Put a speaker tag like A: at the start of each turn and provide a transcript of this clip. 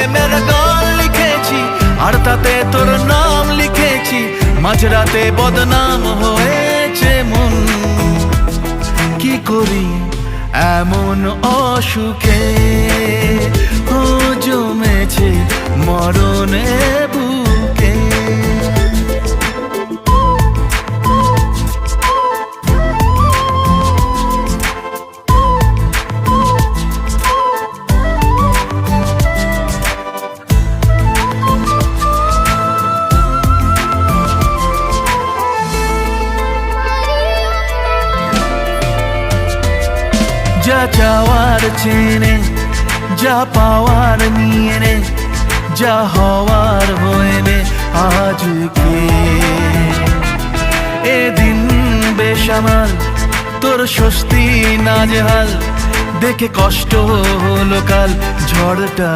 A: প্রেমের গান লিখেছি, আর তাতে তোর নাম লিখেছি। মাঝরাতে বদনাম হয়েছে মন, কি করি এমন অসুখে ও জমেছে মরণে বুকে। যা চাওয়ার চেনে, যা পাওয়ার নিয়ে নে, যা হওয়ার হয়ে নে আজকে। এদিন বেসামাল, তোর স্বস্তি নাজেহাল, দেখে কষ্ট হলো কাল ঝড়টা।